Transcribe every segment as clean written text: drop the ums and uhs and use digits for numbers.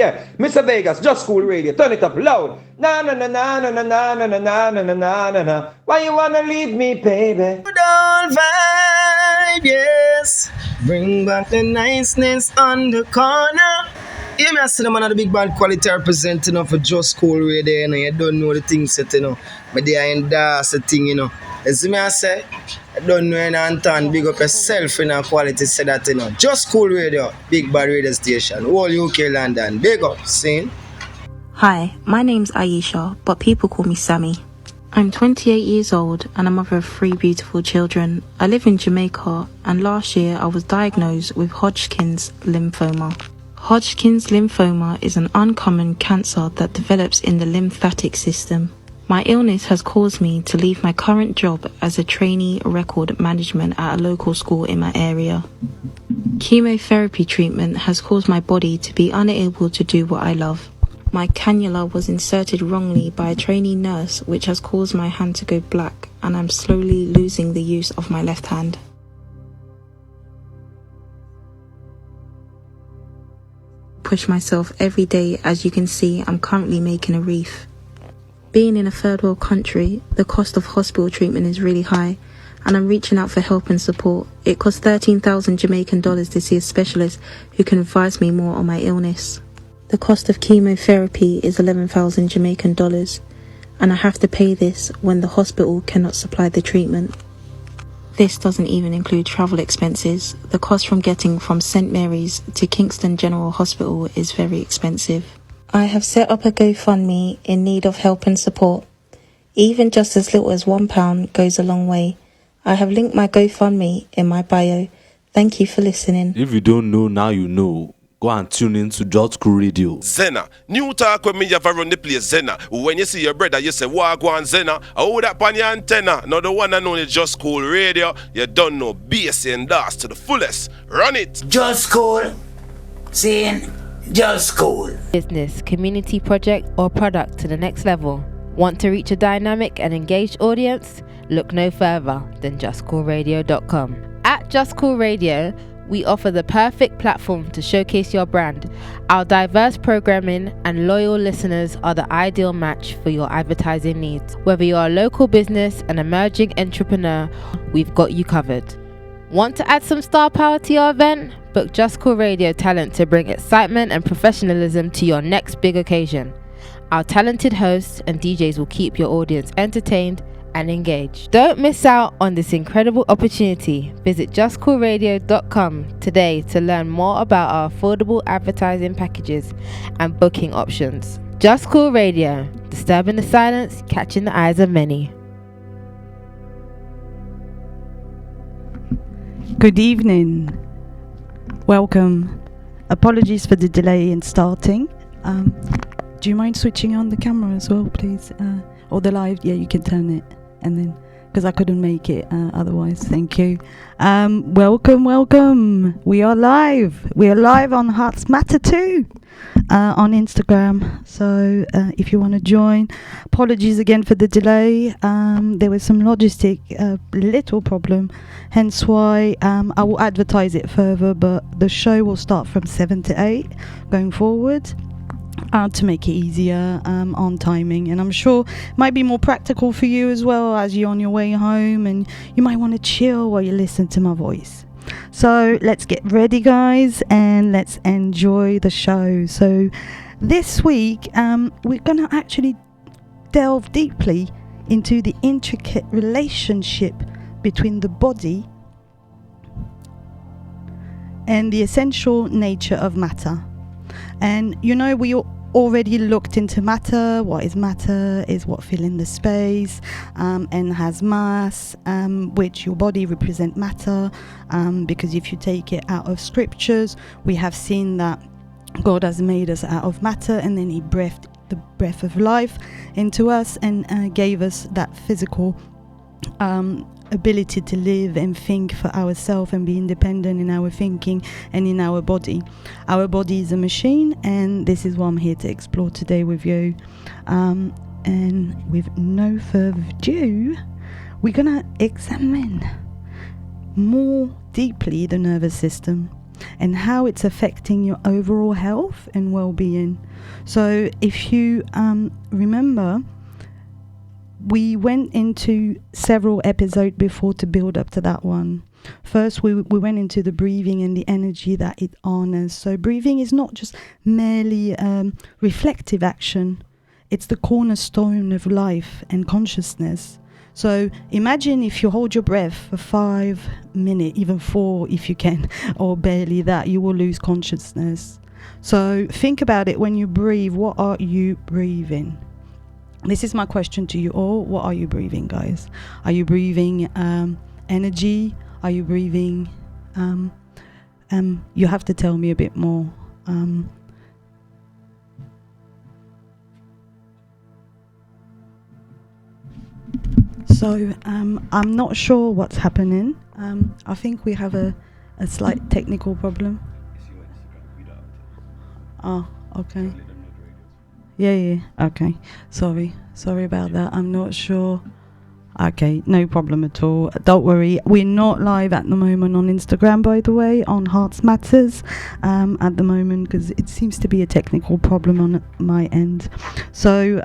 Yeah, Mr. Vegas, Just Cool Radio, turn it up loud. Na na na na na na na na na na na na na na. Why you wanna leave me, baby? Good old vibe, yes. Bring back the niceness on the corner. Yeah, me I see them on the big band quality representing for Just Cool Radio, and you don't know the things set, but they are in that's the thing, You see me I say, I don't know any Anton, big up yourself in a quality say that, Just Cool Radio, big band radio station, whole UK London, big up, scene. Hi, my name's Aisha, but people call me Sammy. I'm 28 years old and a mother of 3 beautiful children. I live in Jamaica, and last year I was diagnosed with Hodgkin's lymphoma. Hodgkin's lymphoma is an uncommon cancer that develops in the lymphatic system. My illness has caused me to leave my current job as a trainee record management at a local school in my area. Chemotherapy treatment has caused my body to be unable to do what I love. My cannula was inserted wrongly by a trainee nurse, which has caused my hand to go black, and I'm slowly losing the use of my left hand. Push myself every day. As you can see, I'm currently making a reef. Being in a third world country, the cost of hospital treatment is really high, and I'm reaching out for help and support. It costs 13,000 Jamaican dollars to see a specialist who can advise me more on my illness. The cost of chemotherapy is 11,000 Jamaican dollars, and I have to pay this when the hospital cannot supply the treatment. This doesn't even include travel expenses. The cost from getting from St. Mary's to Kingston General Hospital is very expensive. I have set up a GoFundMe in need of help and support. Even just as little as £1 goes a long way. I have linked my GoFundMe in my bio. Thank you for listening. If you don't know, now you know. Go and tune in to JusCoolRadio. Zena, new talk when me have run the place Zena. When you see your brother, you say, Wagwan Zena. I hold that on your antenna. Now the one and only JusCoolRadio. You don't know bass and das to the fullest. Run it. Just Cool. Seeing Just Cool. Business, community project, or product to the next level. Want to reach a dynamic and engaged audience? Look no further than JusCoolRadio.com. At JusCoolRadio, we offer the perfect platform to showcase your brand. Our diverse programming and loyal listeners are the ideal match for your advertising needs. Whether you're a local business, an emerging entrepreneur, we've got you covered. Want to add some star power to your event? Book Just Cool Radio talent to bring excitement and professionalism to your next big occasion. Our talented hosts and DJs will keep your audience entertained and engaged. Don't miss out on this incredible opportunity. Visit JusCoolRadio.com today to learn more about our affordable advertising packages and booking options. Just Cool Radio, disturbing the silence, catching the eyes of many. Good evening. Welcome. Apologies for the delay in starting. Do you mind switching on the camera as well, please? Or the live? Yeah, you can turn it. And then, because I couldn't make it otherwise. Thank you. Welcome. We are live. We are live on Hearts Matter 2 on Instagram. So if you want to join, apologies again for the delay. There was some logistic little problem, hence why I will advertise it further, but the show will start from 7 to 8 going forward. To make it easier on timing, and I'm sure it might be more practical for you as well as you're on your way home and you might want to chill while you listen to my voice. So let's get ready, guys, and let's enjoy the show. So this week we're gonna actually delve deeply into the intricate relationship between the body and the essential nature of matter. And we already looked into matter. What is matter? Is what fill in the space and has mass, which your body represent matter, because if you take it out of scriptures, we have seen that God has made us out of matter, and then he breathed the breath of life into us and gave us that physical ability to live and think for ourselves and be independent in our thinking and in our body. Our body is a machine, and this is what I'm here to explore today with you. And with no further ado, we're gonna examine more deeply the nervous system. and how it's affecting your overall health and well-being. So if you remember, we went into several episodes before to build up to that one. First, we went into the breathing and the energy that it honors. So breathing is not just merely reflective action. It's the cornerstone of life and consciousness. So imagine if you hold your breath for 5 minutes, even 4 if you can, or barely that, you will lose consciousness. So think about it. When you breathe, what are you breathing? This is my question to you all. What are you breathing, guys? Are you breathing energy? Are you breathing? You have to tell me a bit more. So I'm not sure what's happening. I think we have a slight technical problem. Oh, okay. Yeah, okay. Sorry about that. I'm not sure. Okay, no problem at all. Don't worry. We're not live at the moment on Instagram, by the way, on Hearts Matters at the moment, because it seems to be a technical problem on my end. So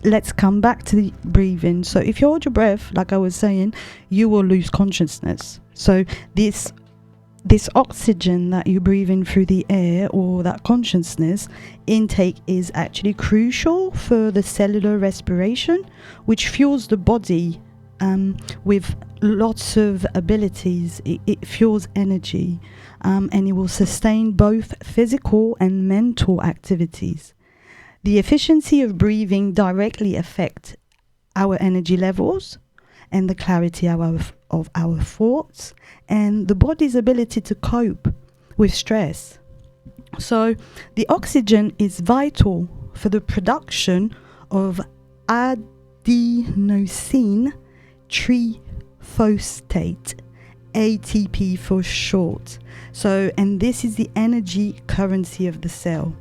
let's come back to the breathing. So if you hold your breath, like I was saying, you will lose consciousness. So this oxygen that you breathe in through the air, or that consciousness intake, is actually crucial for the cellular respiration, which fuels the body with lots of abilities. It fuels energy, and it will sustain both physical and mental activities. The efficiency of breathing directly affects our energy levels and the clarity of our thoughts and the body's ability to cope with stress. So the oxygen is vital for the production of adenosine triphosphate, ATP for short. So, and this is the energy currency of the cell.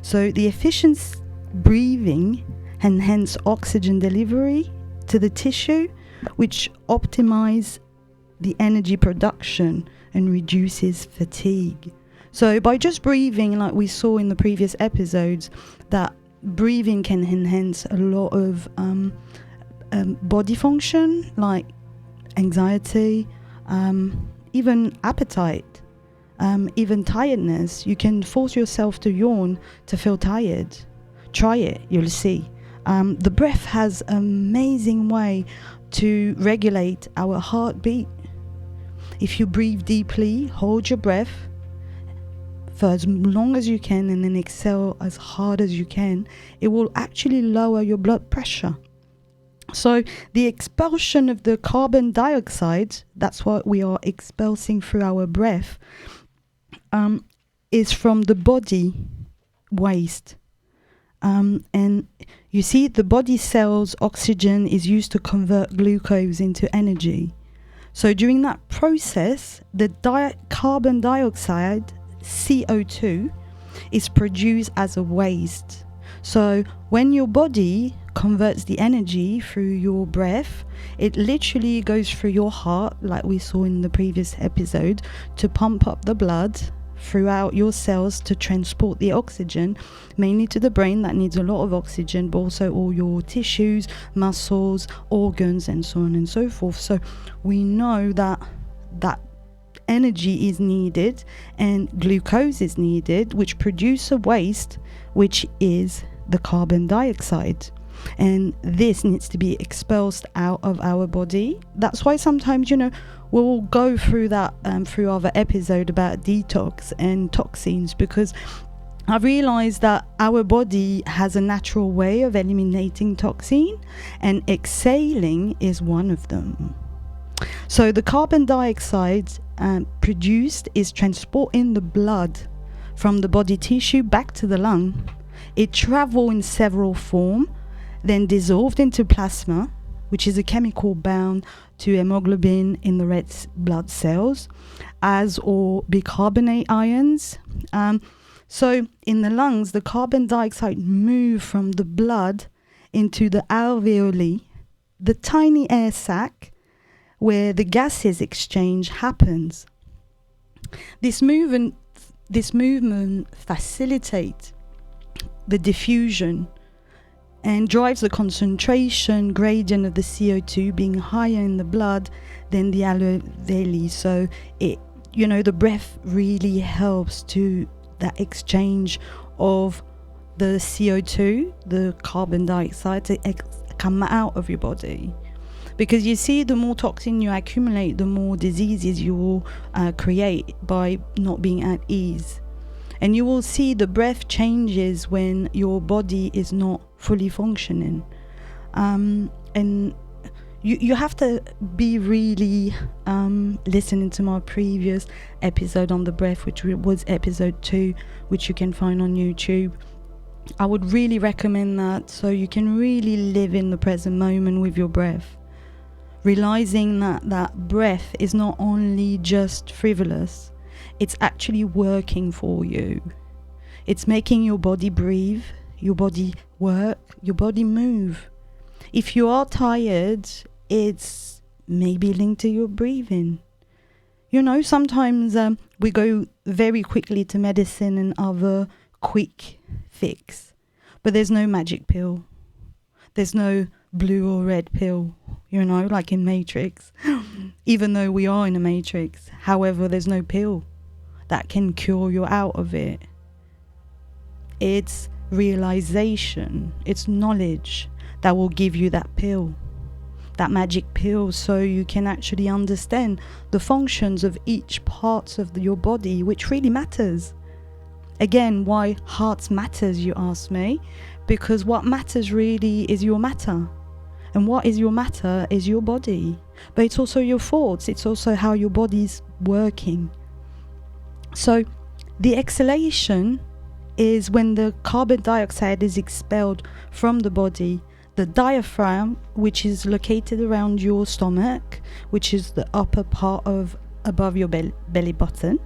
So the efficient breathing enhances oxygen delivery to the tissue, which optimize the energy production and reduces fatigue. So by just breathing, like we saw in the previous episodes, that breathing can enhance a lot of body function, like anxiety, even appetite, even tiredness. You can force yourself to yawn to feel tired. Try it, you'll see. The breath has an amazing way to regulate our heartbeat. If you breathe deeply, hold your breath for as long as you can, and then exhale as hard as you can, it will actually lower your blood pressure. So the expulsion of the carbon dioxide, that's what we are expelling through our breath, is from the body waste. And you see, the body cells oxygen is used to convert glucose into energy. So during that process, the carbon dioxide, CO2, is produced as a waste. So when your body converts the energy through your breath, it literally goes through your heart, like we saw in the previous episode, to pump up the blood throughout your cells to transport the oxygen, mainly to the brain that needs a lot of oxygen, but also all your tissues, muscles, organs, and so on and so forth. So we know that energy is needed and glucose is needed, which produce a waste, which is the carbon dioxide. And this needs to be expelled out of our body. That's why sometimes, we'll go through that through other episode about detox and toxins, because I realized that our body has a natural way of eliminating toxin, and exhaling is one of them. So the carbon dioxide produced is transporting the blood from the body tissue back to the lung. It travels in several forms, then dissolved into plasma, which is a chemical bound to hemoglobin in the red blood cells, as or bicarbonate ions. So in the lungs, the carbon dioxide moves from the blood into the alveoli, the tiny air sac where the gases exchange happens. This movement facilitates the diffusion and drives the concentration gradient of the CO2 being higher in the blood than the alveoli. So the breath really helps to that exchange of the CO2, the carbon dioxide, to come out of your body. Because you see, the more toxin you accumulate, the more diseases you will create by not being at ease. And you will see the breath changes when your body is not fully functioning. And you have to be really listening to my previous episode on the breath, which was episode 2, which you can find on YouTube. I would really recommend that, so you can really live in the present moment with your breath, realizing that breath is not only just frivolous, it's actually working for you. It's making your body breathe, your body work, your body move. If you are tired, it's maybe linked to your breathing. Sometimes we go very quickly to medicine and other quick fix, but there's no magic pill. There's no blue or red pill, like in Matrix. Even though we are in a Matrix, however, there's no pill that can cure you out of it. It's realization, it's knowledge that will give you that pill, that magic pill, so you can actually understand the functions of each part of your body, which really matters. Again, why hearts matters, you ask me? Because what matters really is your matter. And what is your matter is your body. But it's also your thoughts, it's also how your body's working. So the exhalation is when the carbon dioxide is expelled from the body. The diaphragm, which is located around your stomach, which is the upper part above your belly button.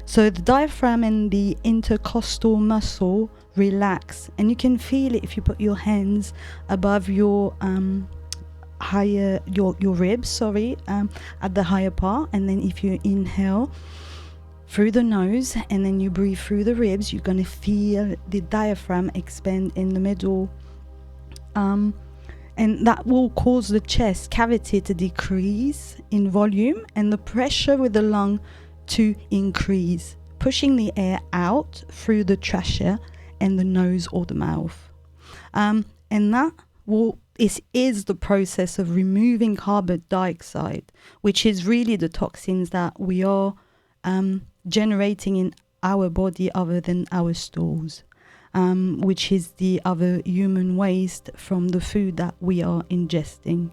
So the diaphragm and the intercostal muscle relax, and you can feel it if you put your hands above your ribs, at the higher part, and then if you inhale through the nose and then you breathe through the ribs, you're going to feel the diaphragm expand in the middle, and that will cause the chest cavity to decrease in volume and the pressure with the lung to increase, pushing the air out through the trachea and the nose or the mouth. And that is the process of removing carbon dioxide, which is really the toxins that we are generating in our body other than our stools, which is the other human waste from the food that we are ingesting.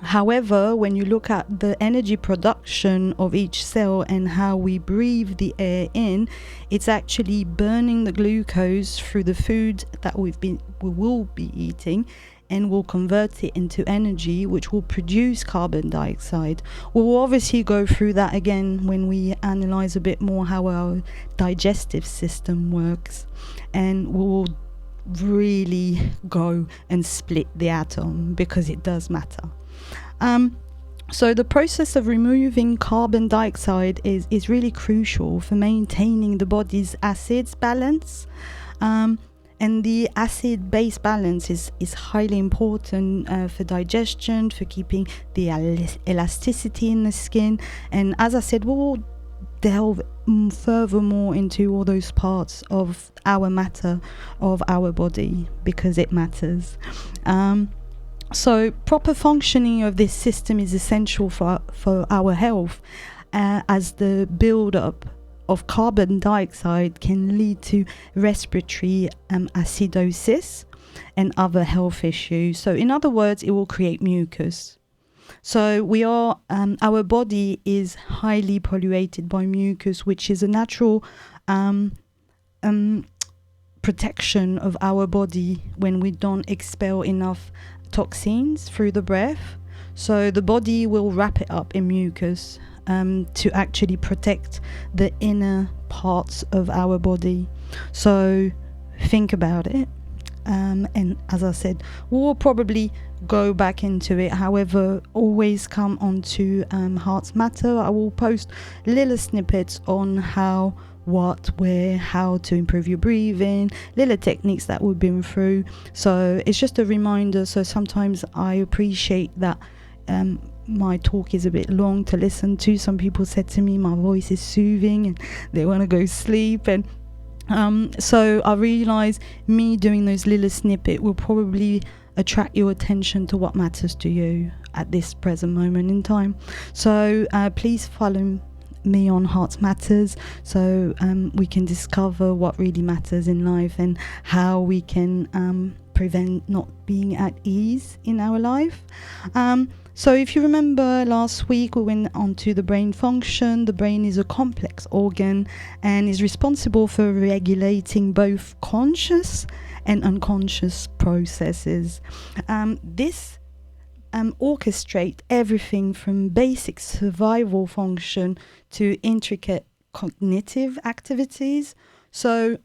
However, when you look at the energy production of each cell and how we breathe the air in, it's actually burning the glucose through the food that we will be eating, and will convert it into energy, which will produce carbon dioxide. We'll obviously go through that again when we analyze a bit more how our digestive system works, and we'll really go and split the atom, because it does matter. So the process of removing carbon dioxide is really crucial for maintaining the body's acids balance. And the acid-base balance is highly important for digestion, for keeping the elasticity in the skin. And as I said, we'll delve furthermore into all those parts of our matter, of our body, because it matters. So proper functioning of this system is essential for our health, as the build-up of carbon dioxide can lead to respiratory acidosis and other health issues. So in other words, it will create mucus. So our body is highly polluted by mucus, which is a natural protection of our body when we don't expel enough toxins through the breath. So the body will wrap it up in mucus to actually protect the inner parts of our body. So think about it. And as I said, we'll probably go back into it. However, always come onto Hearts Matter. I will post little snippets on how, what, where, how to improve your breathing, little techniques that we've been through. So it's just a reminder. So sometimes I appreciate that my talk is a bit long to listen to. Some people said to me my voice is soothing and they want to go sleep, and so I realize me doing those little snippet will probably attract your attention to what matters to you at this present moment in time. So please follow me on Hearts Matters, so we can discover what really matters in life and how we can prevent not being at ease in our life. So if you remember last week, we went on to the brain function. The brain is a complex organ and is responsible for regulating both conscious and unconscious processes. This orchestrates everything from basic survival function to intricate cognitive activities. So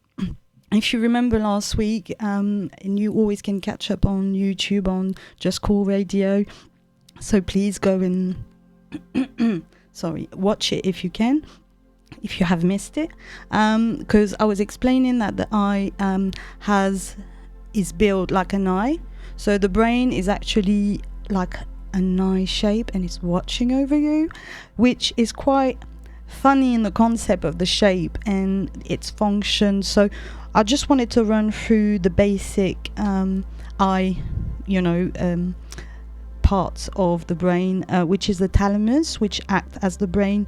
if you remember last week, and you always can catch up on YouTube on JusCoolRadio, so please go and watch it if you can, if you have missed it, because I was explaining that the eye is built like an eye. So the brain is actually like an eye shape and it's watching over you, which is quite funny in the concept of the shape and its function. So I just wanted to run through the basic eye, parts of the brain, which is the thalamus, which acts as the brain's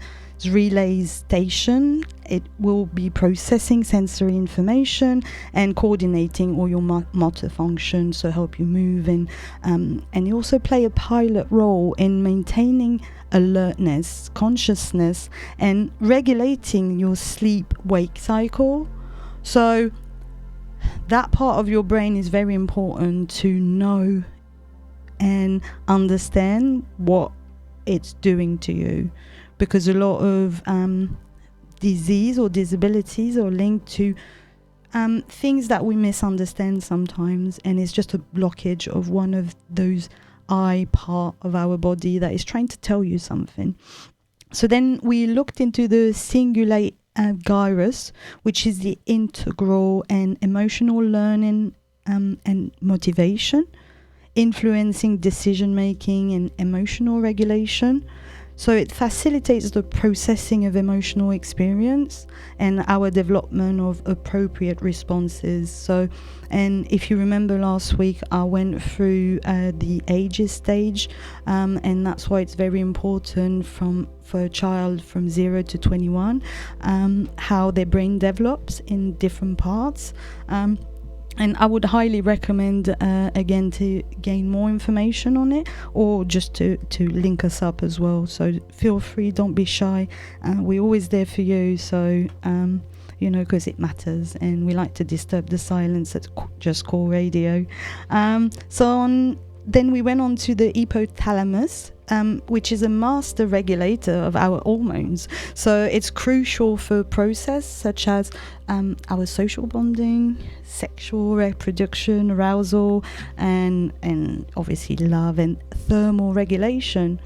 relay station. It will be processing sensory information and coordinating all your motor functions, so help you move, and you also play a pilot role in maintaining alertness, consciousness, and regulating your sleep-wake cycle. So that part of your brain is very important to know and understand what it's doing to you, because a lot of disease or disabilities are linked to things that we misunderstand sometimes, and it's just a blockage of one of those eye part of our body that is trying to tell you something. So then we looked into the cingulate gyrus, which is the integral and emotional learning and motivation, influencing decision making and emotional regulation. So it facilitates the processing of emotional experience and our development of appropriate responses. So, and if you remember last week, I went through the ages stage, and that's why it's very important for a child from 0 to 21, how their brain develops in different parts. And I would highly recommend, again, to gain more information on it, or just to link us up as well. So feel free, don't be shy. We're always there for you. So, because it matters, and we like to disturb the silence at JusCoolRadio. Then we went on to the hypothalamus, which is a master regulator of our hormones. So it's crucial for process such as our social bonding, sexual reproduction, arousal, and obviously love and thermal regulation.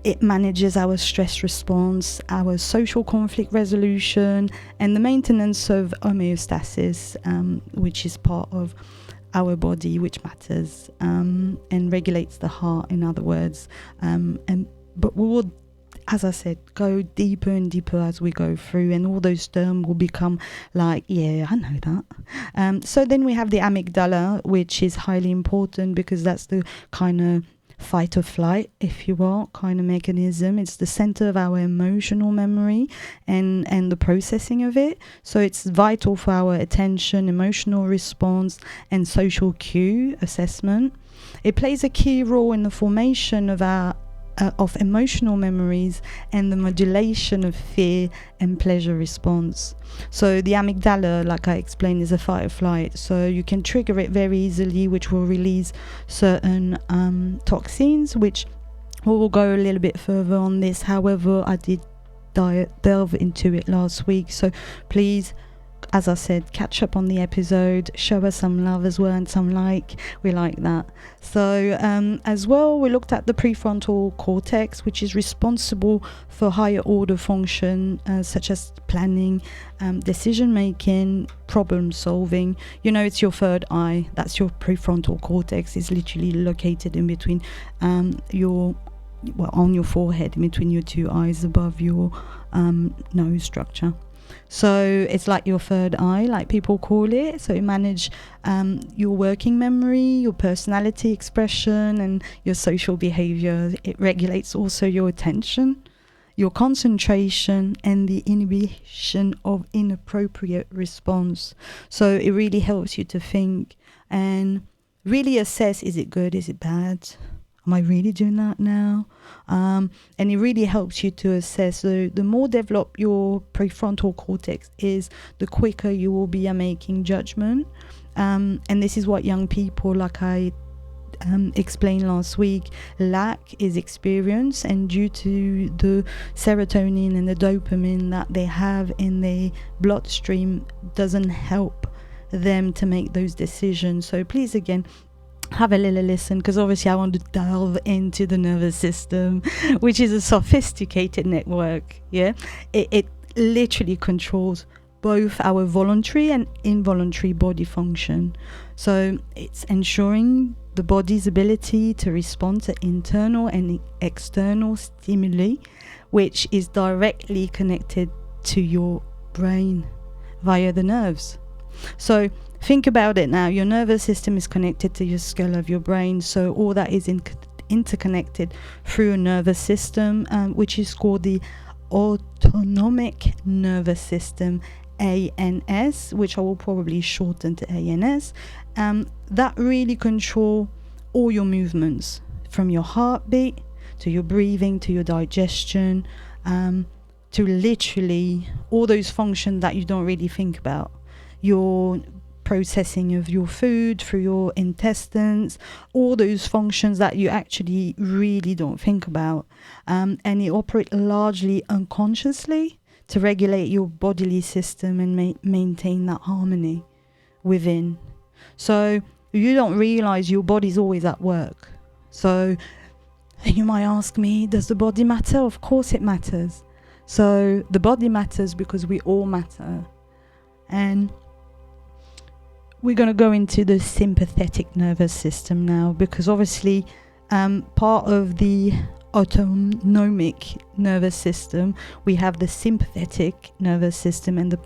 It manages our stress response, our social conflict resolution, and the maintenance of homeostasis, which is part of our body, which matters, and regulates the heart, in other words. But we will, as I said, go deeper and deeper as we go through, and all those terms will become like, yeah, I know that. So then we have the amygdala, which is highly important because that's the kind of fight or flight, if you will, kind of mechanism. It's the center of our emotional memory and the processing of it. So it's vital for our attention, emotional response, and social cue assessment. It plays a key role in the formation of our of emotional memories and the modulation of fear and pleasure response. So the amygdala, like I explained, is a fight or flight. So you can trigger it very easily, which will release certain toxins, which we will go a little bit further on this. However, I did delve into it last week. So please as I said, catch up on the episode, show us some love as well and some like. We like that. So as well, we looked at the prefrontal cortex, which is responsible for higher order function such as planning, decision making, problem solving. You know, it's your third eye. That's your prefrontal cortex. It's literally located in between on your forehead, in between your two eyes, above your nose structure. So it's like your third eye, like people call it. So it manages your working memory, your personality expression, and your social behavior. It regulates also your attention, your concentration, and the inhibition of inappropriate response. So it really helps you to think and really assess, is it good, is it bad? Am I really doing that now? And it really helps you to assess. So the more developed your prefrontal cortex is, the quicker you will be making judgment. And this is what young people, like I explained last week, lack is experience, and due to the serotonin and the dopamine that they have in their bloodstream doesn't help them to make those decisions. So please, again, have a little listen, because obviously I want to delve into the nervous system, which is a sophisticated network. It literally controls both our voluntary and involuntary body function. So it's ensuring the body's ability to respond to internal and external stimuli, which is directly connected to your brain via the nerves. So think about it now. Your nervous system is connected to your skull of your brain. So all that is interconnected through a nervous system, which is called the autonomic nervous system, ANS, which I will probably shorten to ANS. That really control all your movements, from your heartbeat to your breathing to your digestion, to literally all those functions that you don't really think about. Your processing of your food through your intestines, all those functions that you actually really don't think about. And it operates largely unconsciously to regulate your bodily system and maintain that harmony within. So you don't realize your body's always at work. So you might ask me, does the body matter? Of course it matters. So the body matters because we all matter. And we're going to go into the sympathetic nervous system now, because obviously part of the autonomic nervous system, we have the sympathetic nervous system and the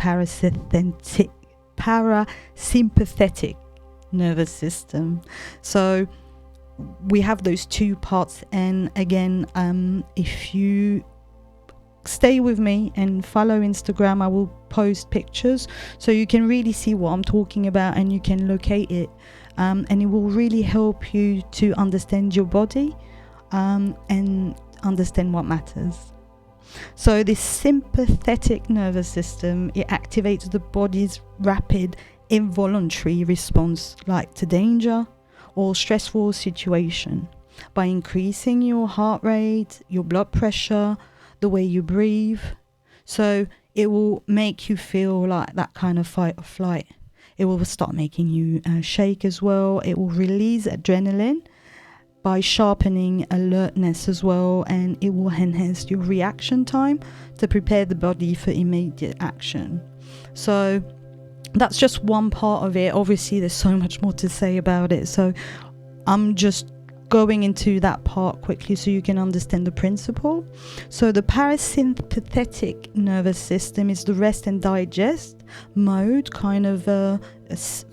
parasympathetic nervous system. So we have those two parts. And again, if you stay with me and follow Instagram, I will post pictures so you can really see what I'm talking about and you can locate it, and it will really help you to understand your body and understand what matters. So this sympathetic nervous system, it activates the body's rapid involuntary response, like to danger or stressful situation, by increasing your heart rate, your blood pressure, the way you breathe. So it will make you feel like that kind of fight or flight. It will start making you shake as well. It will release adrenaline by sharpening alertness as well, and it will enhance your reaction time to prepare the body for immediate action. So that's just one part of it. Obviously there's so much more to say about it, so I'm just going into that part quickly so you can understand the principle. So the parasympathetic nervous system is the rest and digest mode kind of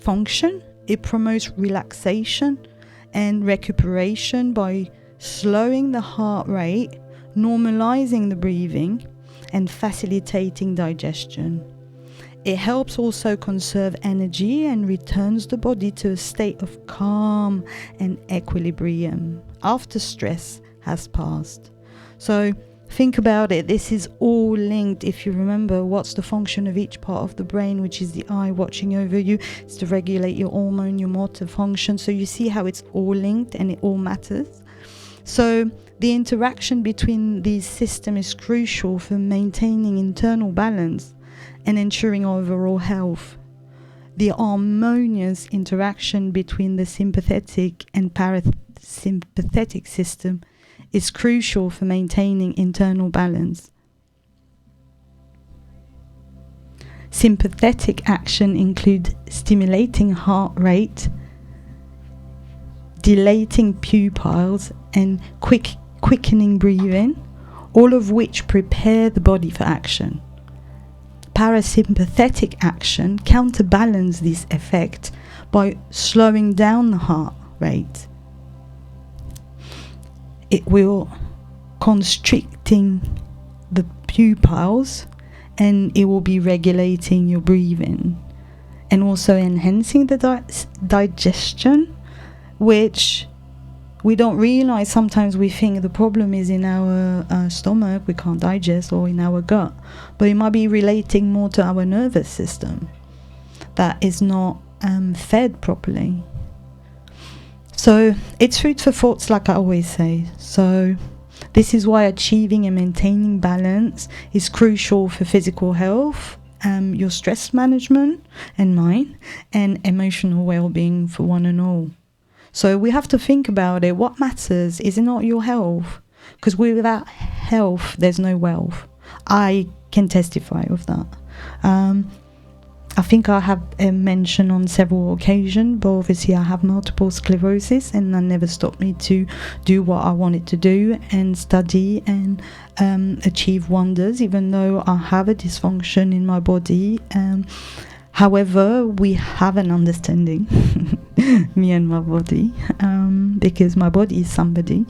function. It promotes relaxation and recuperation by slowing the heart rate, normalizing the breathing, and facilitating digestion. It helps also conserve energy and returns the body to a state of calm and equilibrium after stress has passed. So think about it. This is all linked. If you remember, what's the function of each part of the brain, which is the eye watching over you? It's to regulate your hormone, your motor function. So you see how it's all linked and it all matters. So the interaction between these systems is crucial for maintaining internal balance and ensuring overall health. The harmonious interaction between the sympathetic and parasympathetic system is crucial for maintaining internal balance. Sympathetic action include stimulating heart rate, dilating pupils, and quickening breathing, all of which prepare the body for action. Parasympathetic action counterbalance this effect by slowing down the heart rate. It will constricting the pupils, and it will be regulating your breathing and also enhancing the digestion, which we don't realize. Sometimes we think the problem is in our stomach, we can't digest, or in our gut, but it might be relating more to our nervous system that is not fed properly. So it's food for thoughts, like I always say. So this is why achieving and maintaining balance is crucial for physical health, your stress management and mind, and emotional well-being for one and all. So we have to think about it. What matters is it not your health? Because without health, there's no wealth. I can testify of that. I think I have mentioned on several occasions, but obviously I have multiple sclerosis, and that never stopped me to do what I wanted to do and study and achieve wonders, even though I have a dysfunction in my body. However, we have an understanding, me and my body, because my body is somebody.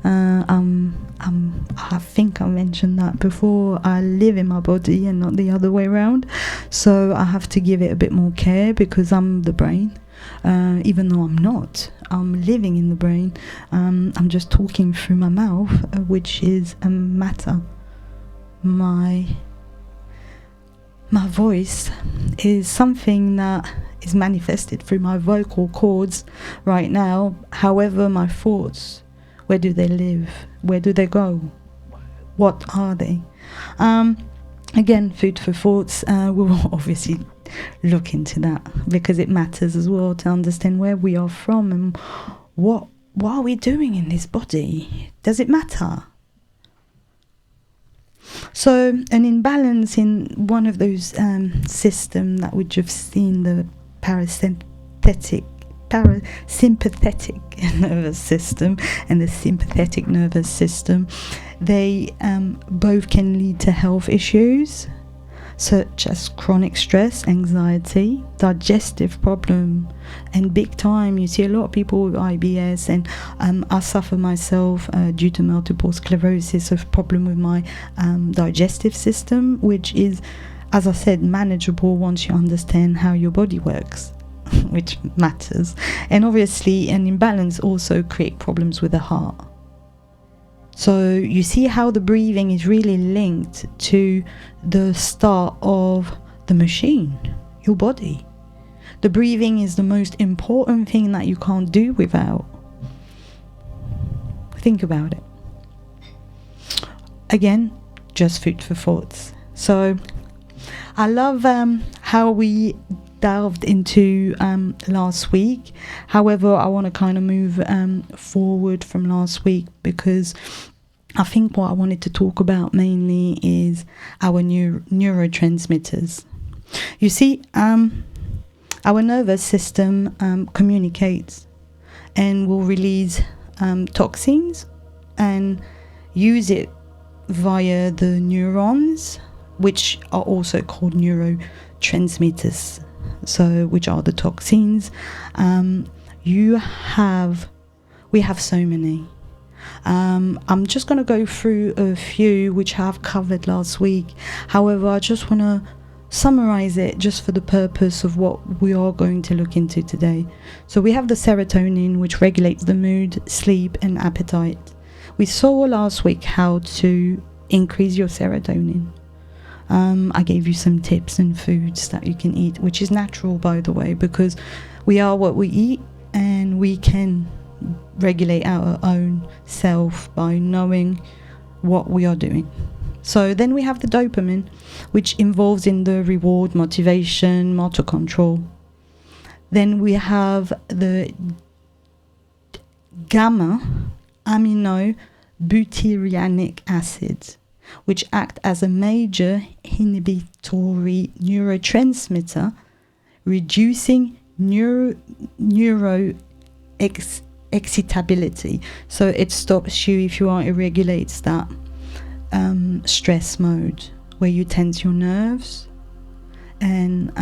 I think I mentioned that before. I live in my body and not the other way around. So I have to give it a bit more care because I'm the brain. Even though I'm not, I'm living in the brain. I'm just talking through my mouth, which is a matter. My voice is something that is manifested through my vocal cords right now. However, my thoughts, where do they live? Where do they go? What are they? Again, food for thoughts. We will obviously look into that because it matters as well to understand where we are from and what are we doing in this body. Does it matter? So an imbalance in one of those systems that we just seen, the parasympathetic nervous system and the sympathetic nervous system, they both can lead to health issues such as chronic stress, anxiety, digestive problem, and big time you see a lot of people with IBS, and I suffer myself due to multiple sclerosis of problem with my digestive system, which is, as I said, manageable once you understand how your body works, which matters. And obviously an imbalance also create problems with the heart. So you see how the breathing is really linked to the start of the machine, your body. The breathing is the most important thing that you can't do without. Think about it. Again, just food for thoughts. So I love how we delved into last week. However, I want to kind of move forward from last week because I think what I wanted to talk about mainly is our neurotransmitters. You see, our nervous system communicates and will release toxins and use it via the neurons, which are also called neurotransmitters. So, which are the toxins. We have so many. I'm just going to go through a few which I've covered last week. However, I just want to summarize it just for the purpose of what we are going to look into today. So we have the serotonin, which regulates the mood, sleep, and appetite. We saw last week how to increase your serotonin. I gave you some tips and foods that you can eat, which is natural, by the way, because we are what we eat, and we can regulate our own self by knowing what we are doing, So then we have the dopamine, which involves in the reward, motivation, motor control. Then we have the gamma aminobutyrianic acids, which act as a major inhibitory neurotransmitter, reducing excitability. So it stops you, if you are, it regulates that stress mode where you tense your nerves. And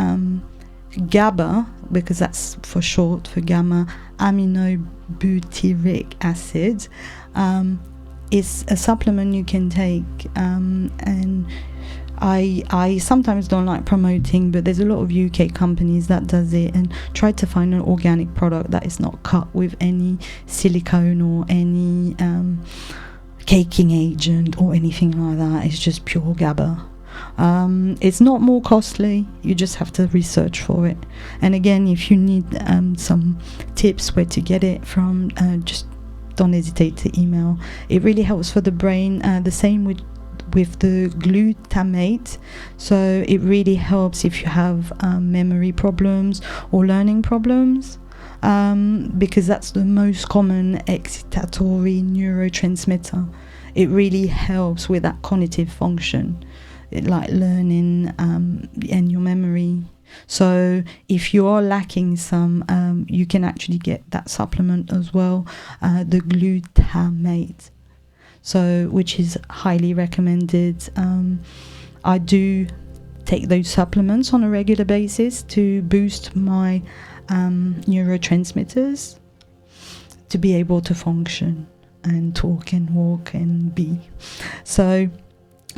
GABA, because that's for short for gamma aminobutyric acid, is a supplement you can take, and I sometimes don't like promoting, but there's a lot of UK companies that does it, and try to find an organic product that is not cut with any silicone or any caking agent or anything like that. It's just pure GABA. It's not more costly, you just have to research for it. And again, if you need some tips where to get it from, just don't hesitate to email. It really helps for the brain. The same with the glutamate, so it really helps if you have memory problems or learning problems, because that's the most common excitatory neurotransmitter. It really helps with that cognitive function, like learning and your memory. So if you are lacking some, you can actually get that supplement as well, the glutamate, so which is highly recommended. I do take those supplements on a regular basis to boost my neurotransmitters to be able to function and talk and walk and be. So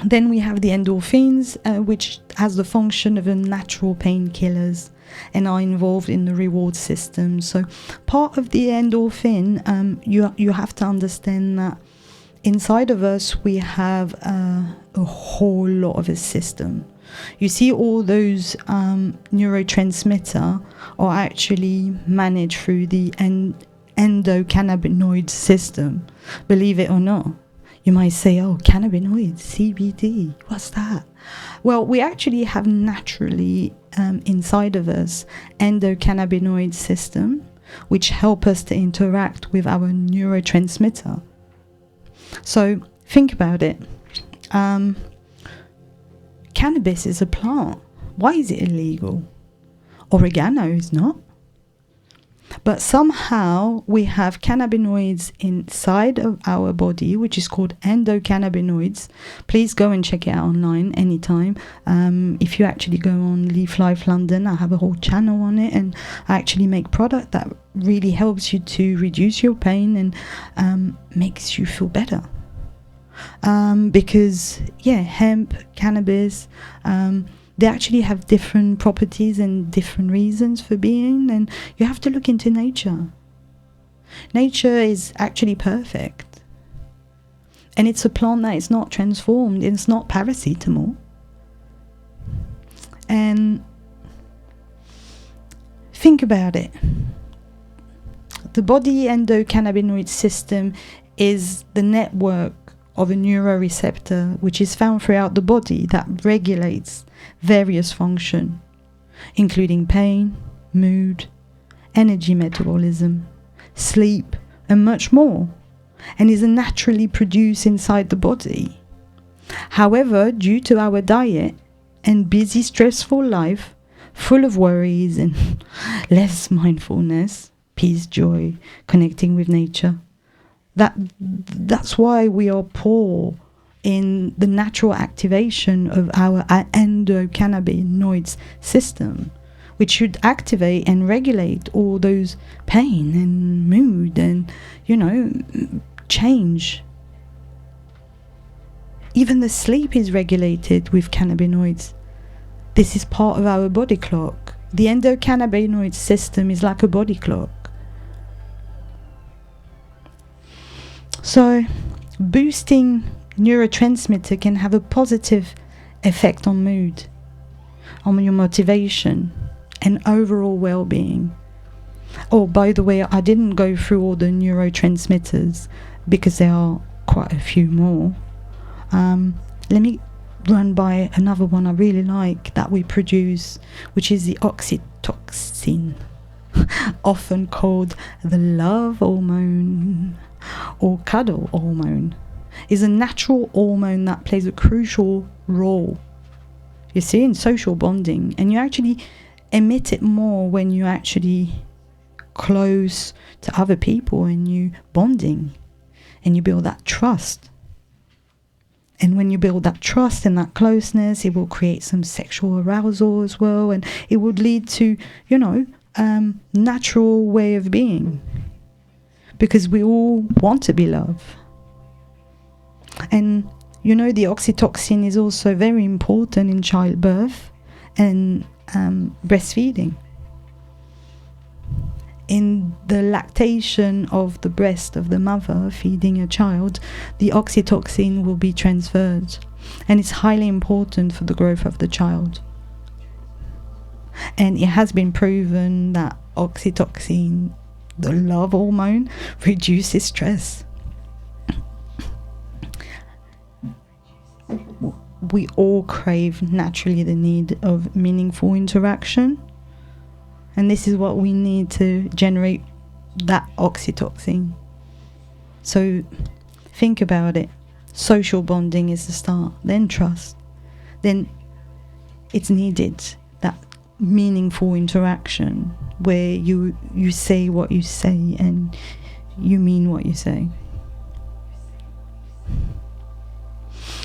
then we have the endorphins, which has the function of a natural painkillers and are involved in the reward system. So part of the endorphin, you have to understand that inside of us we have a whole lot of a system. You see, all those neurotransmitter are actually managed through the endocannabinoid system, believe it or not. You might say, oh, cannabinoids, CBD, what's that? Well, we actually have naturally inside of us endocannabinoid system, which help us to interact with our neurotransmitter. So think about it. Cannabis is a plant. Why is it illegal? Oregano is not. But somehow we have cannabinoids inside of our body, which is called endocannabinoids. Please go and check it out online anytime. If you actually go on Leaf Life London, I have a whole channel on it, and I actually make product that really helps you to reduce your pain and makes you feel better. Because, hemp, cannabis, they actually have different properties and different reasons for being, and you have to look into nature. Nature is actually perfect. And it's a plant that is not transformed, it's not paracetamol. And think about it. The body endocannabinoid system is the network of a neuroreceptor which is found throughout the body that regulates various functions, including pain, mood, energy metabolism, sleep, and much more, and is naturally produced inside the body. However, due to our diet and busy, stressful life, full of worries and less mindfulness, peace, joy, connecting with nature, that's why we are poor in the natural activation of our endocannabinoids system, which should activate and regulate all those pain and mood and, change. Even the sleep is regulated with cannabinoids. This is part of our body clock. The endocannabinoid system is like a body clock. So, boosting neurotransmitter can have a positive effect on mood, on your motivation, and overall well-being. Oh, by the way, I didn't go through all the neurotransmitters because there are quite a few more. let me run by another one I really like that we produce, which is the oxytocin, often called the love hormone or cuddle hormone. Is a natural hormone that plays a crucial role, you see, in social bonding, and you actually emit it more when you're actually close to other people and you bonding and you build that trust. And when you build that trust and that closeness, it will create some sexual arousal as well, and it would lead to, natural way of being, because we all want to be loved. And the oxytocin is also very important in childbirth and breastfeeding. In the lactation of the breast of the mother feeding a child, the oxytocin will be transferred, and it's highly important for the growth of the child. And it has been proven that oxytocin, the love hormone, reduces stress. We all crave naturally the need of meaningful interaction, and this is what we need to generate that oxytocin. So think about it. Social bonding is the start, then trust, then it's needed, that meaningful interaction where you say what you say and you mean what you say.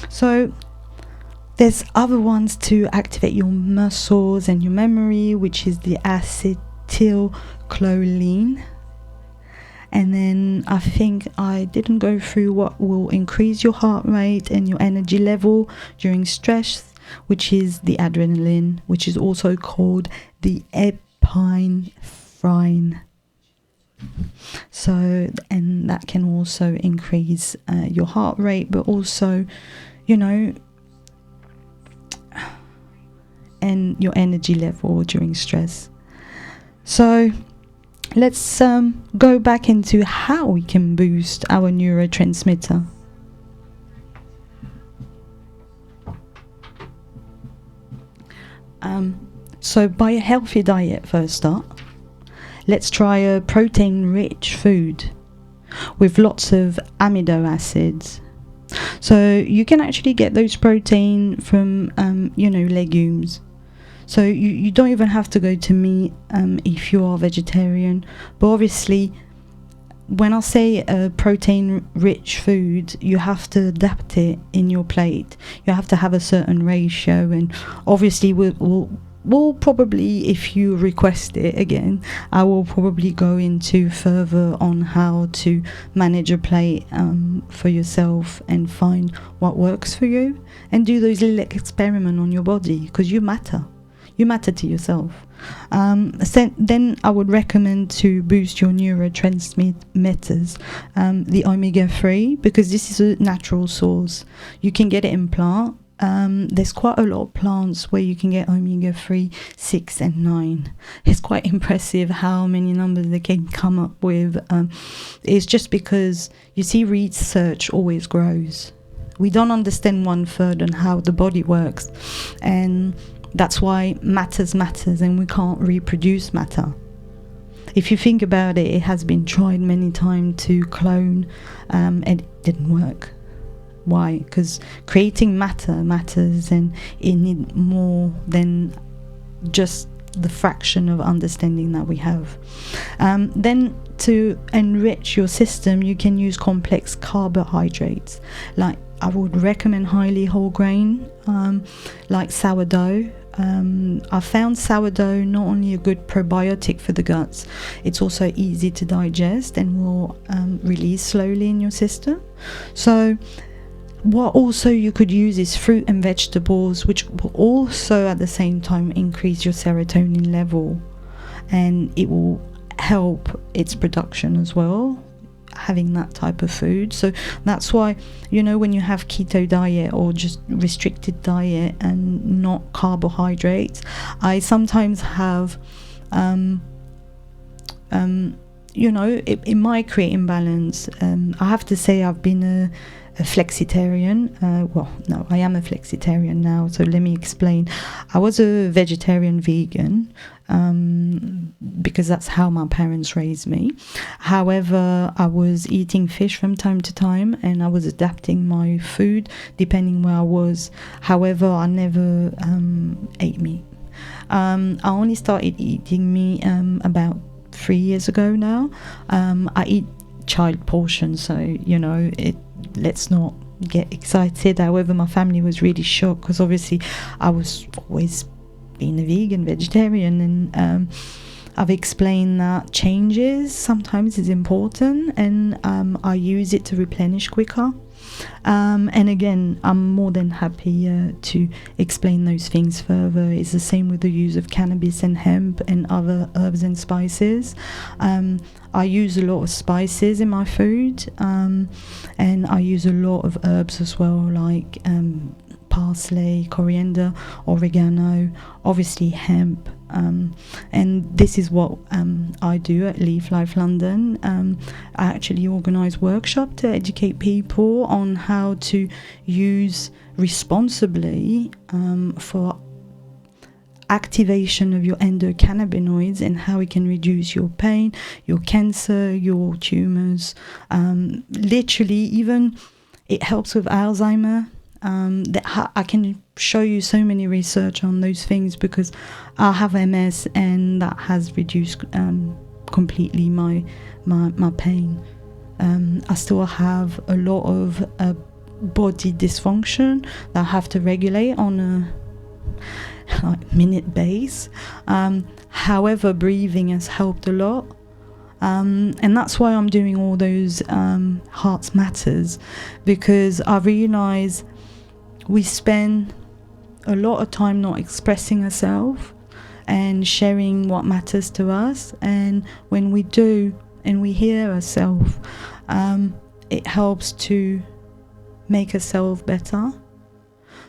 So there's other ones to activate your muscles and your memory, which is the acetylcholine. And then I think I didn't go through what will increase your heart rate and your energy level during stress, which is the adrenaline, which is also called the epinephrine. So, and that can also increase your heart rate, but also, and your energy level during stress. So let's go back into how we can boost our neurotransmitter. So by a healthy diet first up, let's try a protein-rich food with lots of amino acids. So you can actually get those protein from, legumes. So you don't even have to go to meat if you are vegetarian. But obviously, when I say a protein-rich food, you have to adapt it in your plate. You have to have a certain ratio, and obviously we'll probably, if you request it again, I will probably go into further on how to manage a plate for yourself and find what works for you, and do those little experiments on your body, because you matter to yourself. Then I would recommend to boost your neurotransmitters, the omega-3, because this is a natural source. You can get it in plant. There's quite a lot of plants where you can get omega-3, 6 and 9. It's quite impressive how many numbers they can come up with. It's just because, you see, research always grows. We don't understand 1/3 on how the body works, and that's why matters, and we can't reproduce matter. If you think about it, it has been tried many times to clone, and it didn't work. Why? Because creating matters, and it needs more than just the fraction of understanding that we have. Then to enrich your system, you can use complex carbohydrates. Like, I would recommend highly whole grain, like sourdough. I found sourdough not only a good probiotic for the guts, it's also easy to digest and will release slowly in your system. So what also you could use is fruit and vegetables, which will also at the same time increase your serotonin level, and it will help its production as well, having that type of food. So that's why, when you have keto diet or just restricted diet and not carbohydrates, I sometimes have it might create imbalance. I have to say I've been a flexitarian. Well, no, I am a flexitarian now, so let me explain. I was a vegetarian vegan because that's how my parents raised me. However, I was eating fish from time to time, and I was adapting my food depending where I was. However, I never ate meat. I only started eating meat about 3 years ago now. I eat child portions, so let's not get excited. However, my family was really shocked because obviously I was always being a vegetarian, and I've explained that changes sometimes is important, and I use it to replenish quicker. And again, I'm more than happy to explain those things further. It's the same with the use of cannabis and hemp and other herbs and spices. I use a lot of spices in my food, and I use a lot of herbs as well, like parsley, coriander, oregano, obviously hemp. And this is what I do at Leaf Life London. I actually organise workshops to educate people on how to use responsibly for activation of your endocannabinoids and how it can reduce your pain, your cancer, your tumours. Literally, even it helps with Alzheimer. I can show you so many research on those things because I have MS, and that has reduced completely my pain. I still have a lot of body dysfunction that I have to regulate on a minute base. However, breathing has helped a lot. And that's why I'm doing all those Hearts Matters, because I realise we spend a lot of time not expressing ourselves and sharing what matters to us, and when we do and we hear ourselves, it helps to make ourselves better.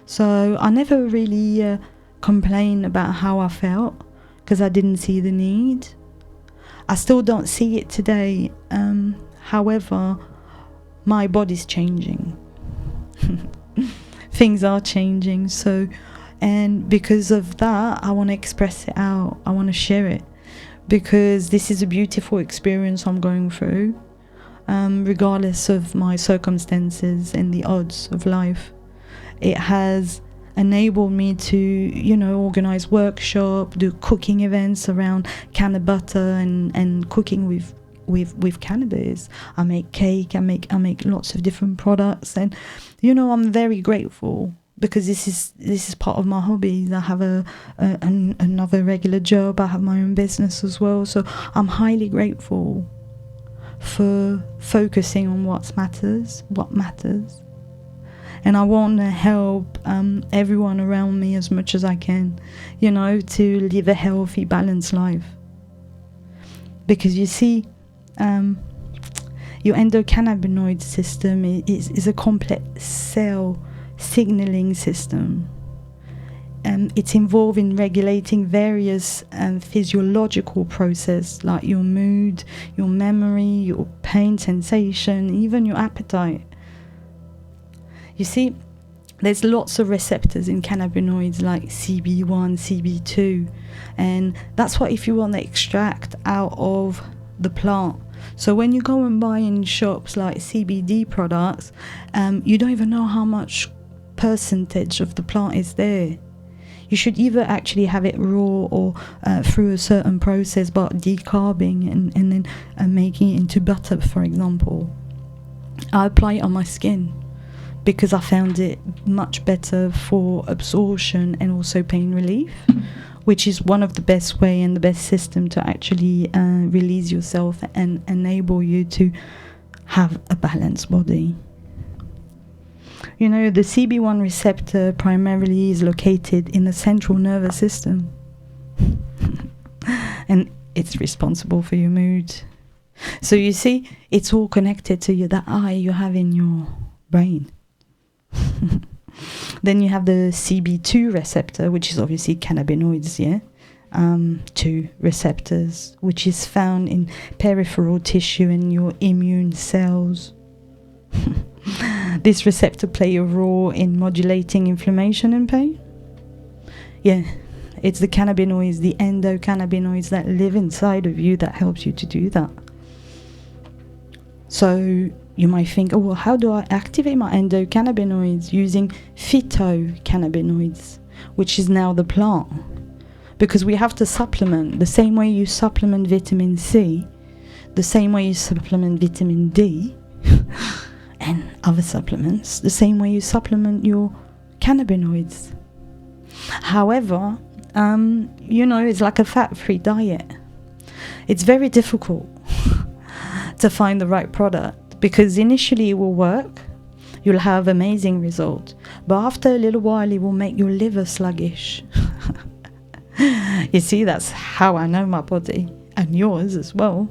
So I never really complained about how I felt because I didn't see the need. I still don't see it today. However, my body's changing. Things are changing, and because of that, I want to express it out. I want to share it because this is a beautiful experience I'm going through, regardless of my circumstances and the odds of life. It has enabled me to, organize workshops, do cooking events around canna butter and cooking with cannabis. I make cake, I make lots of different products, and I'm very grateful because this is part of my hobbies. I have another regular job. I have my own business as well, so I'm highly grateful for focusing on what matters, and I want to help everyone around me as much as I can, to live a healthy, balanced life. Because you see, your endocannabinoid system is a complex cell signaling system. It's involved in regulating various physiological processes like your mood, your memory, your pain sensation, even your appetite. You see, there's lots of receptors in cannabinoids like CB1, CB2, and that's what if you want to extract out of the plant. So when you go and buy in shops like CBD products, you don't even know how much percentage of the plant is there. You should either actually have it raw or through a certain process, but decarbing and then making it into butter, for example. I apply it on my skin because I found it much better for absorption and also pain relief, which is one of the best way and the best system to actually release yourself and enable you to have a balanced body. The CB1 receptor primarily is located in the central nervous system and it's responsible for your mood. So you see, it's all connected to that eye you have in your brain. Then you have the CB2 receptor, which is obviously cannabinoids, 2 receptors, which is found in peripheral tissue in your immune cells. this receptor play a role in modulating inflammation and pain? Yeah, it's the cannabinoids, the endocannabinoids that live inside of you that helps you to do that. So you might think, oh, well, how do I activate my endocannabinoids? Using phytocannabinoids, which is now the plant. Because we have to supplement the same way you supplement vitamin C, the same way you supplement vitamin D, and other supplements, the same way you supplement your cannabinoids. However, it's like a fat-free diet. It's very difficult to find the right product, because initially it will work, you'll have amazing results, but after a little while it will make your liver sluggish. You see, that's how I know my body, and yours as well.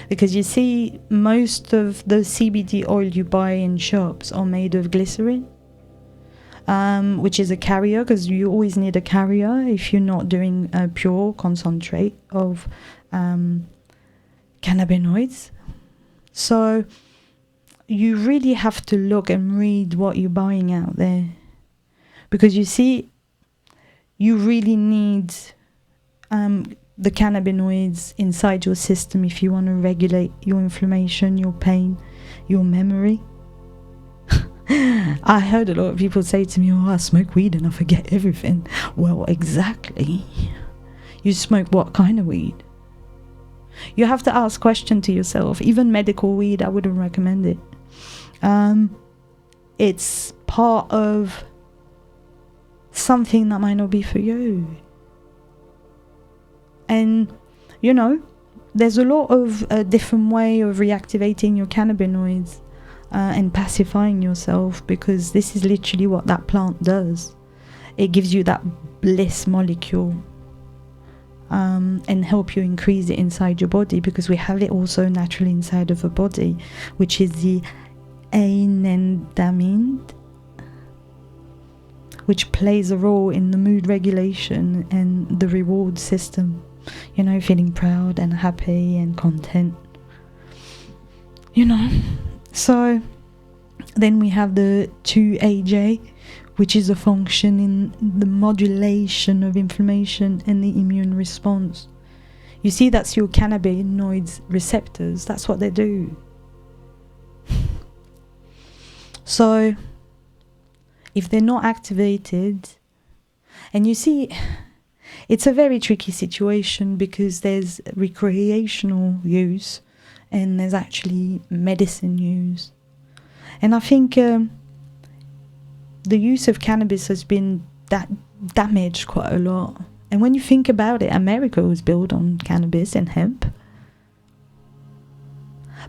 Because you see, most of the CBD oil you buy in shops are made of glycerin, which is a carrier, because you always need a carrier if you're not doing a pure concentrate of cannabinoids. So you really have to look and read what you're buying out there, because you see, you really need the cannabinoids inside your system if you want to regulate your inflammation, your pain, your memory. I heard a lot of people say to me, oh, I smoke weed and I forget everything. Well, exactly. You smoke what kind of weed? You have to ask question to yourself. Even medical weed, I wouldn't recommend it. It's part of something that might not be for you. And there's a lot of different way of reactivating your cannabinoids and pacifying yourself, because this is literally what that plant does. It gives you that bliss molecule and help you increase it inside your body, because we have it also naturally inside of the body, which is the anandamide, which plays a role in the mood regulation and the reward system. Feeling proud and happy and content. So then we have the 2AJ, which is a function in the modulation of inflammation and the immune response. You see, that's your cannabinoids receptors. That's what they do. So if they're not activated, and you see, it's a very tricky situation, because there's recreational use and there's actually medicine use. And I think the use of cannabis has been damaged quite a lot. And when you think about it, America was built on cannabis and hemp.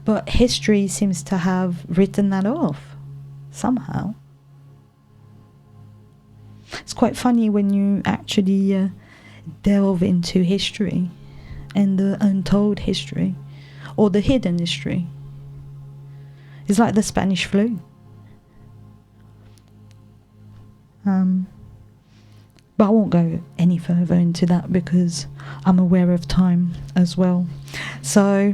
But history seems to have written that off somehow. It's quite funny when you actually delve into history and the untold history or the hidden history. It's like the Spanish flu. But I won't go any further into that, because I'm aware of time as well. So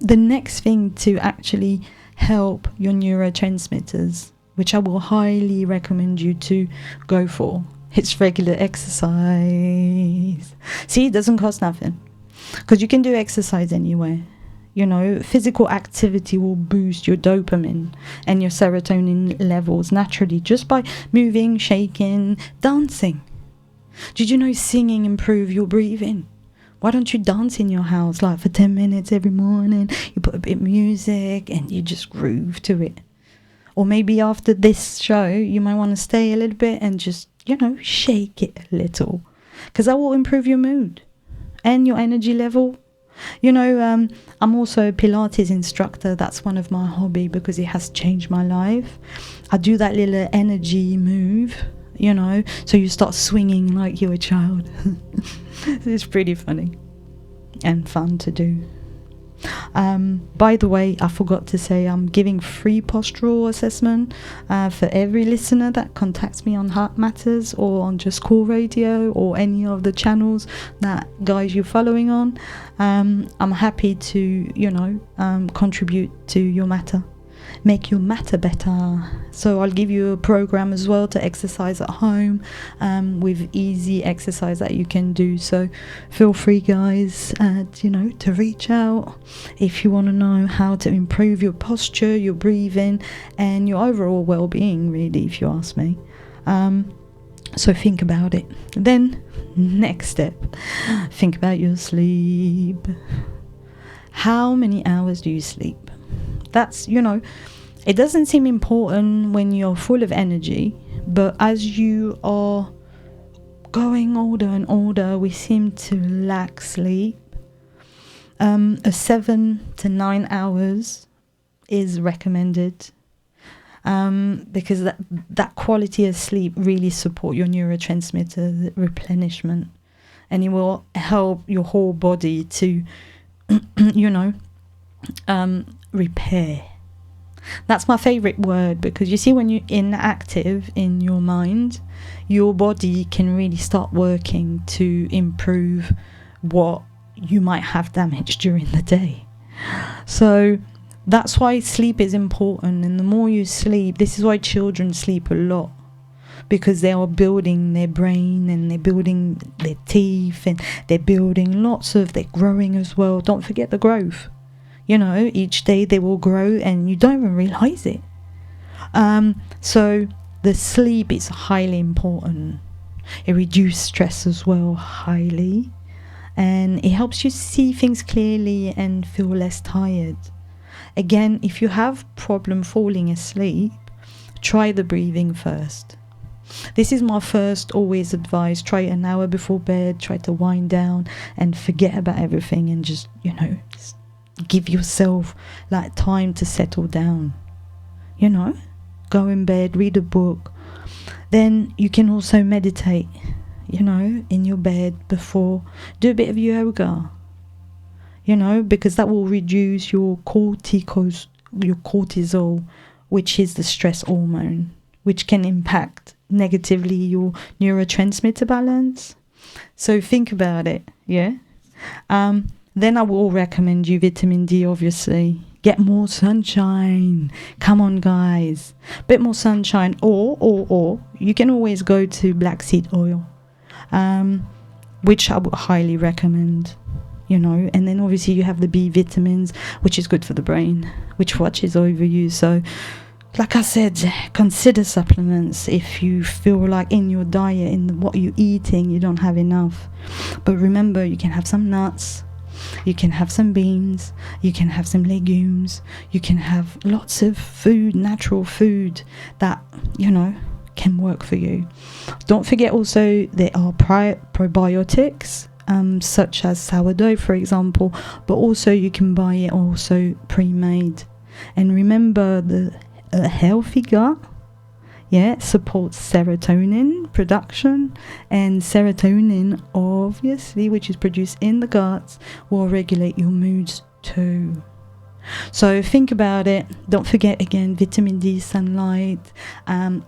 the next thing to actually help your neurotransmitters, which I will highly recommend you to go for, it's regular exercise. See, it doesn't cost nothing, because you can do exercise anywhere. Physical activity will boost your dopamine and your serotonin levels naturally, just by moving, shaking, dancing. Did you know singing improves your breathing? Why don't you dance in your house, like for 10 minutes every morning? You put a bit of music and you just groove to it. Or maybe after this show, you might want to stay a little bit and just, shake it a little, because that will improve your mood and your energy level. I'm also a Pilates instructor. That's one of my hobby, because it has changed my life. I do that little energy move, so you start swinging like you're a child. It's pretty funny and fun to do. By the way, I forgot to say, I'm giving free postural assessment for every listener that contacts me on Heart Matters or on JusCoolRadio or any of the channels that guys you're following on. I'm happy to contribute to your matter, make your matter better. So I'll give you a program as well to exercise at home, with easy exercise that you can do. So feel free, guys, to reach out if you want to know how to improve your posture, your breathing, and your overall well-being, really, if you ask me. So think about it. Then next step, think about your sleep. How many hours do you sleep? That's, it doesn't seem important when you're full of energy, but as you are going older and older, we seem to lack sleep. A 7 to 9 hours is recommended, because that quality of sleep really support your neurotransmitter replenishment, and it will help your whole body to repair. That's my favorite word, because you see, when you're inactive in your mind, your body can really start working to improve what you might have damaged during the day. So that's why sleep is important, and the more you sleep, this is why children sleep a lot, because they are building their brain, and they're building their teeth, and they're growing as well. Don't forget the growth. Each day they will grow, and you don't even realize it. So the sleep is highly important. It reduces stress as well, highly, and it helps you see things clearly and feel less tired. Again, if you have problem falling asleep, try the breathing first. This is my first always advice. Try an hour before bed, try to wind down and forget about everything, and just give yourself time to settle down. Go in bed, read a book. Then you can also meditate, in your bed before. Do a bit of yoga, because that will reduce your cortisol, which is the stress hormone, which can impact negatively your neurotransmitter balance. So think about it, yeah? Then I will recommend you vitamin D, obviously. Get more sunshine. Come on, guys. Bit more sunshine. Or you can always go to black seed oil, which I would highly recommend, And then obviously you have the B vitamins, which is good for the brain, which watches over you. So like I said, consider supplements if you feel like in your diet, in what you're eating, you don't have enough. But remember, you can have some nuts, you can have some beans, you can have some legumes, you can have lots of food, natural food that, can work for you. Don't forget also, there are probiotics, such as sourdough, for example, but also you can buy it also pre-made. And remember, a healthy gut, supports serotonin production, and serotonin, obviously, which is produced in the guts, will regulate your moods too. So think about it. Don't forget, again, vitamin D, sunlight, and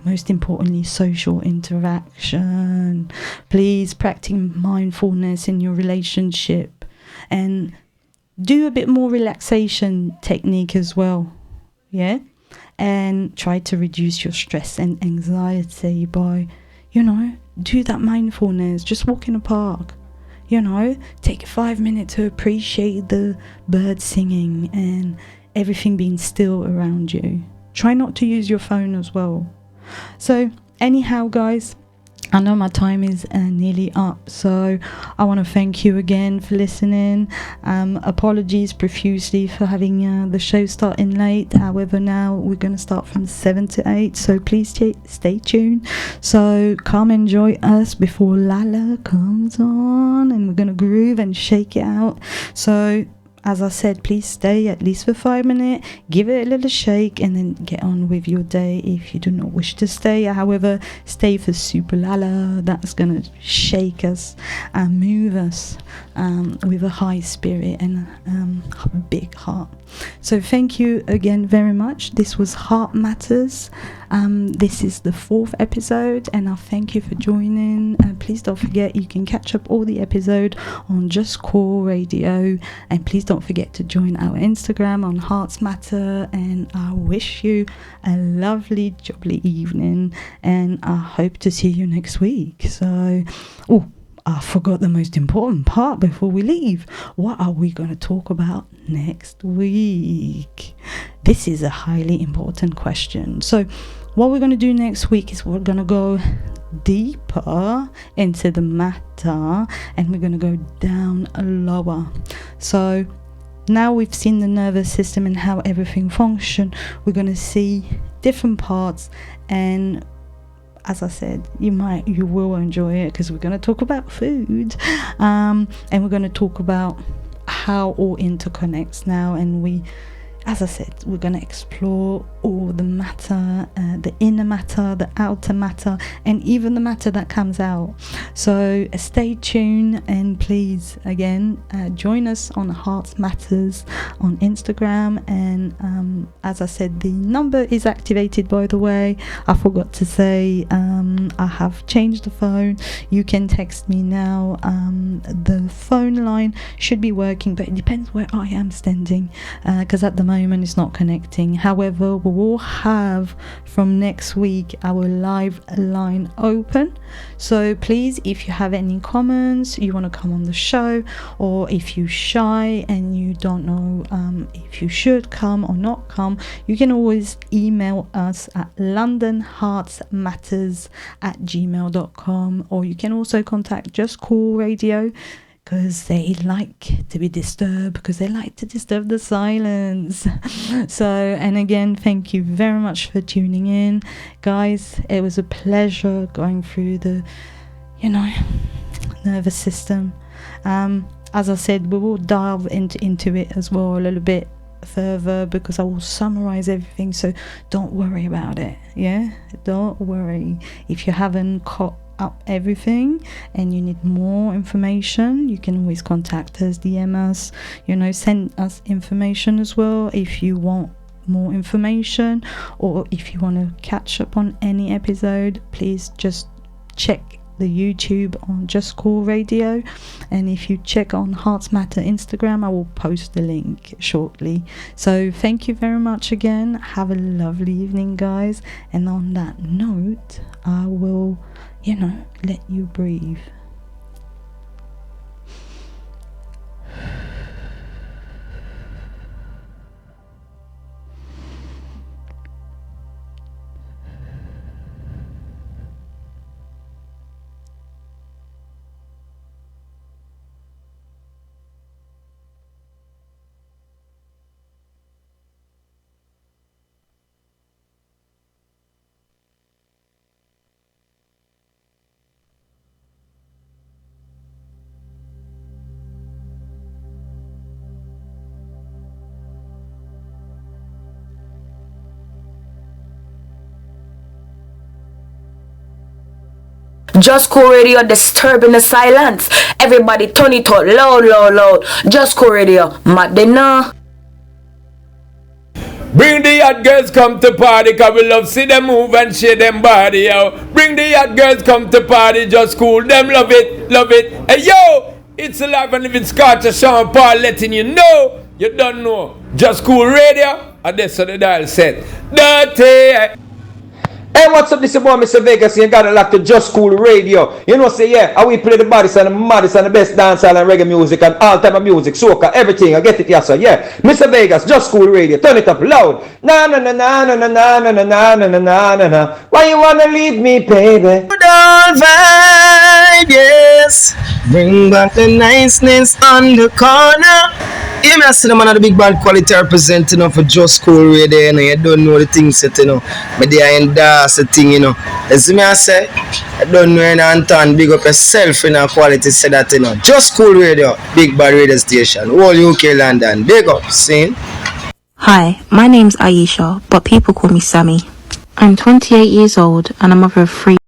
most importantly, social interaction. Please practice mindfulness in your relationship, and do a bit more relaxation technique as well, and try to reduce your stress and anxiety by, do that mindfulness. Just walk in a park, take 5 minutes to appreciate the birds singing and everything being still around you. Try not to use your phone as well. So anyhow, guys, I know my time is nearly up, so I want to thank you again for listening. Apologies profusely for having the show starting late. However, now we're going to start from 7 to 8, so please stay tuned. So come enjoy us before Lala comes on, and we're going to groove and shake it out. So as I said, please stay at least for 5 minutes, give it a little shake, and then get on with your day if you do not wish to stay. However, stay for Super Lala. That's going to shake us and move us with a high spirit and a big heart. So thank you again very much. This was Heart Matters This is the 4th episode, and I thank you for joining. Please don't forget you can catch up all the episode on JusCoolRadio, and please don't forget to join our Instagram on Hearts Matter. And I wish you a lovely jubbly evening, and I hope to see you next week. So, I forgot the most important part before we leave. What are we going to talk about next week? This is a highly important question. So what we're going to do next week is we're going to go deeper into the matter, and we're going to go down lower. So now we've seen the nervous system and how everything functions, we're going to see different parts, and as I said, you will enjoy it, because we're going to talk about food, and we're going to talk about how all interconnects now, and as I said, we're going to explore all the matter, the inner matter, the outer matter, and even the matter that comes out. So stay tuned, and please, again, join us on Hearts Matters on Instagram. And as I said, the number is activated, by the way. I forgot to say, I have changed the phone. You can text me now. The phone line should be working, but it depends where I am standing, because at the moment it's not connecting. However, we will have from next week our live line open. So please, if you have any comments, you want to come on the show, or if you're shy and you don't know if you should come or not come, you can always email us at londonheartsmatters@gmail.com, or you can also contact JusCoolRadio, because they like to be disturbed, because they like to disturb the silence. So, and again, thank you very much for tuning in, guys. It was a pleasure going through the nervous system. As I said, we will dive into it as well a little bit further, because I will summarize everything, so don't worry about it. Don't worry if you haven't caught up everything and you need more information. You can always contact us, DM us, send us information as well if you want more information, or if you want to catch up on any episode. Please just check the YouTube on JusCoolRadio, and if you check on Hearts Matter Instagram, I will post the link shortly. So thank you very much again. Have a lovely evening, guys, and on that note, I will let you breathe. JusCoolRadio disturbing the silence. Everybody turn it up loud, loud, loud. JusCoolRadio, mad they know. Bring the hot girls come to party, cause we love see them move and shake them body, yo. Bring the hot girls come to party, just cool them, love it, love it. Hey yo, it's alive and living Scotch and Sean Paul letting you know. You don't know. JusCoolRadio, and that's what the dial said. Dirty. Hey, what's up? This is boy Mr. Vegas. You got it locked to JusCoolRadio. How we play the baddest and the maddest and the best dancehall and reggae music and all type of music, soca, everything. I get it, yes sir. Mr. Vegas, JusCoolRadio. Turn it up loud. Na na na na na na na na na na na na na na. Why you wanna leave me, baby? Good old vibe, yes. Bring back the niceness on the corner. Yeah, me I see them another big band quality representing for JusCoolRadio, you don't know the things set, but they are endorse the thing, As me I say, I don't know any Anton, big up yourself in a quality, say that, JusCoolRadio, big band radio station, all UK London, big up, see? Hi, my name's Aisha, but people call me Sammy. I'm 28 years old and I'm a mother of 3